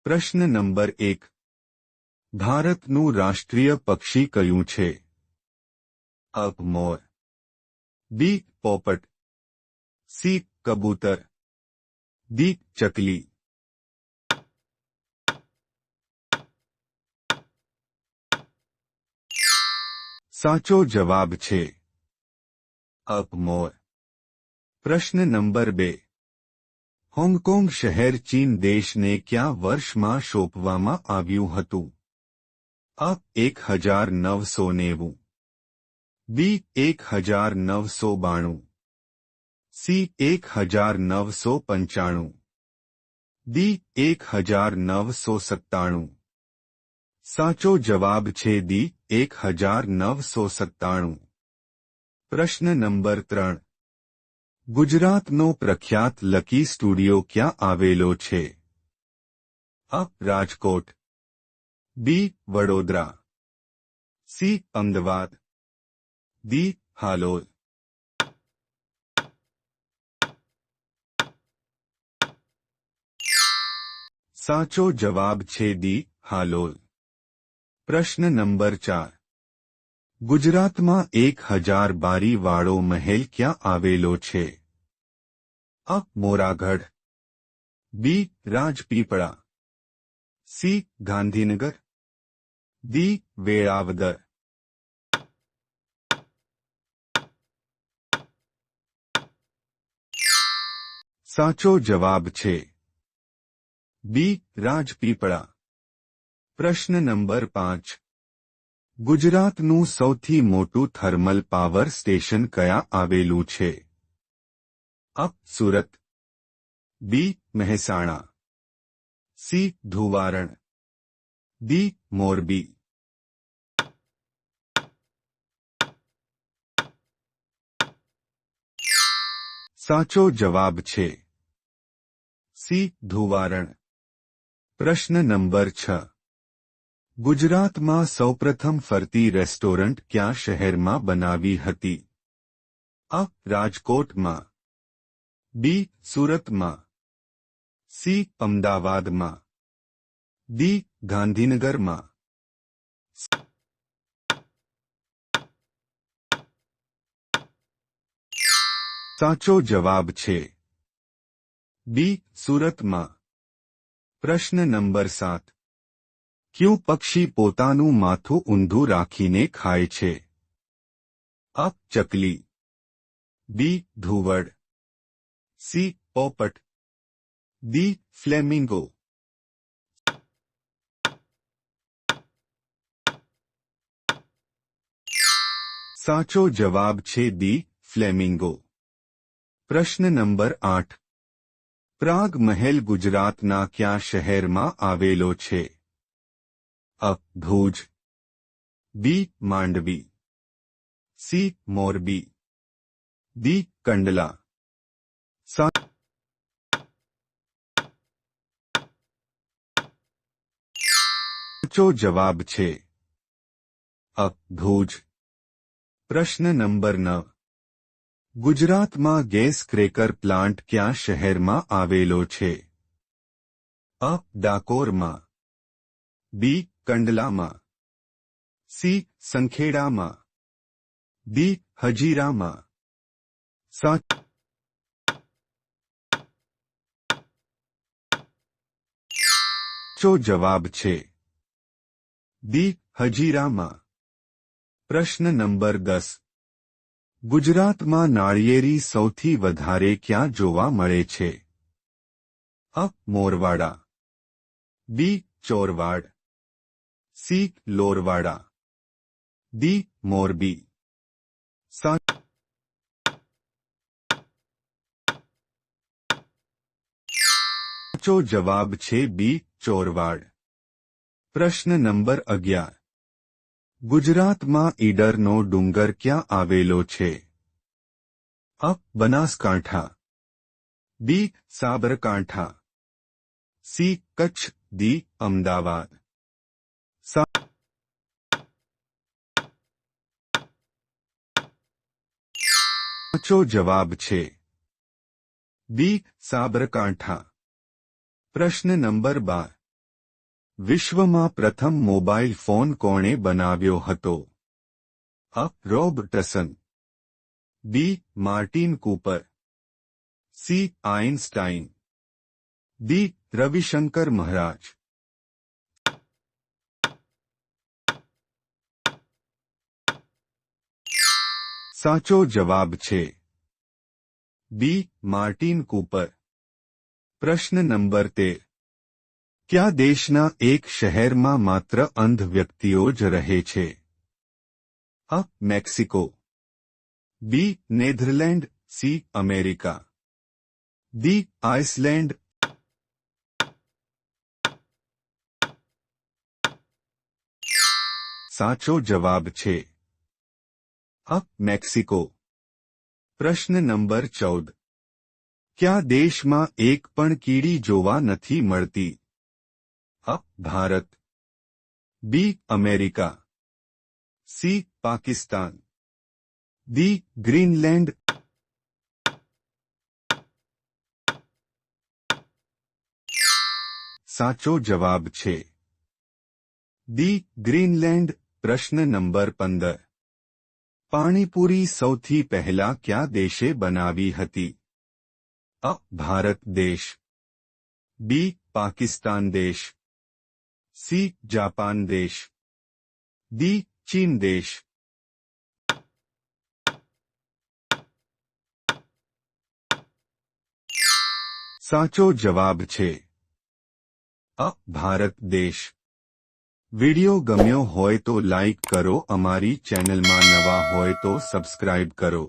પ્રશ્ન નંબર 1. ભારતનું રાષ્ટ્રીય પક્ષી કયું છે? અ. મોર, બી. પોપટ, સી. કબૂતર, ડી. ચકલી. સાચો જવાબ છે અ. મોર. પ્રશ્ન નંબર 2. હોંગકોંગ શહેર ચીન દેશને કયા વર્ષમાં સોંપવામાં આવ્યું હતું? અ. 1990, બી. 1992, સી. 1995, ડી. 1997. સાચો જવાબ છે ડી. 1997. પ્રશ્ન નંબર 3. ગુજરાતનો પ્રખ્યાત લકી સ્ટુડિયો ક્યાં આવેલો છે? અ. રાજકોટ, બી. વડોદરા, સી. અમદાવાદ, ડી. હાલોલ. સાચો જવાબ છે ડી. હાલોલ. પ્રશ્ન નંબર 4. ગુજરાતમાં 1000 બારીવાળો મહેલ ક્યાં આવેલો છે? અ. મોરાગઢ, બી. રાજપીપળા, સી. ગાંધીનગર, ડી. વેળાવદર. સાચો જવાબ છે બી. રાજપીપળા. પ્રશ્ન નંબર 5. ગુજરાતનું સૌથી મોટું થર્મલ પાવર સ્ટેશન કયા આવેલું છે? અ. સુરત, બી. મહેસાણા, સી. ધુવારણ, ડી. મોરબી. સાચો જવાબ છે સી. ધુવારણ. પ્રશ્ન નંબર 6. ગુજરાતમાં સૌપ્રથમ ફરતી રેસ્ટોરન્ટ કયા શહેરમાં બનાવી હતી? અ. રાજકોટમાં, બી. સુરતમાં, સી. અમદાવાદમાં, ડી. ગાંધીનગરમાં. સાચો જવાબ છે બી. સુરતમાં. પ્રશ્ન નંબર 7. ક્યું પક્ષી પોતાનું માથું ઊંધું રાખીને ખાય છે? અ. ચકલી, બી. ધુવડ, સી. પોપટ, ડી. ફ્લેમિંગો. સાચો જવાબ છે ડી. ફ્લેમિંગો. પ્રશ્ન નંબર 8. પ્રાગ મહેલ ગુજરાતના કયા શહેરમાં આવેલો છે? અ. ભુજ, બી. માંડવી, સી. મોરબી, ડી. કંડલા. સાચો જવાબ છે અ. ભુજ. પ્રશ્ન નંબર 9. ગુજરાતમાં ગેસ ક્રેકર પ્લાન્ટ કયા શહેરમાં આવેલો છે? અ. ડાકોરમાં, બી. કંડલામાં, સી. સંખેડામાં, ડી. હજીરામાં. સાચો જવાબ છે ડી. હજીરામાં. પ્રશ્ન નંબર 10. ગુજરાતમાં નાળિયેરી સૌથી વધારે ક્યાં જોવા મળે છે? અ. મોરવાડા, બી. ચોરવાડ, સી. લોરવાડા, ડી. મોરબી. સાચો જવાબ છે બી. ચોરવાડ. પ્રશ્ન નંબર 11. ગુજરાતમાં ઈડરનો ડુંગર ક્યાં આવેલો છે? અ. બનાસકાંઠા, બી. સાબરકાંઠા, સી. કચ્છ, ડી. અમદાવાદ. સાચો જવાબ છે બી. સાબરકાંઠા. પ્રશ્ન નંબર 12. વિશ્વમાં પ્રથમ મોબાઈલ ફોન કોણે બનાવ્યો હતો? A. Robertson, B. Martin Cooper, C. Einstein, D. Ravishankar Maharaj. સાચો જવાબ છે બી. Martin Cooper. પ્રશ્ન નંબર 13. કયા દેશના એક શહેરમાં માત્ર અંધ વ્યક્તિઓ જ રહે છે? A. Mexico, B. Netherland, C. America, D. Iceland. સાચો જવાબ છે અ. મેક્સિકો. પ્રશ્ન નંબર 14. કયા દેશમાં એક પણ કીડી જોવા નથી મળતી? A. Bharat, B. America, C. Pakistan, D. Greenland. સાચો જવાબ છે ડી. ગ્રીનલેન્ડ. પ્રશ્ન નંબર 15. પાણીપુરી સૌથી પહેલા કયા દેશે બનાવી હતી? અ. ભારત દેશ, બી. પાકિસ્તાન દેશ, સી. જાપાન દેશ, ડી. ચીન દેશ. સાચો જવાબ છે અ. ભારત દેશ. વિડિયો ગમ્યો હોય તો લાઈક કરો, અમારી ચેનલમાં નવા હોય તો સબસ્ક્રાઇબ કરો.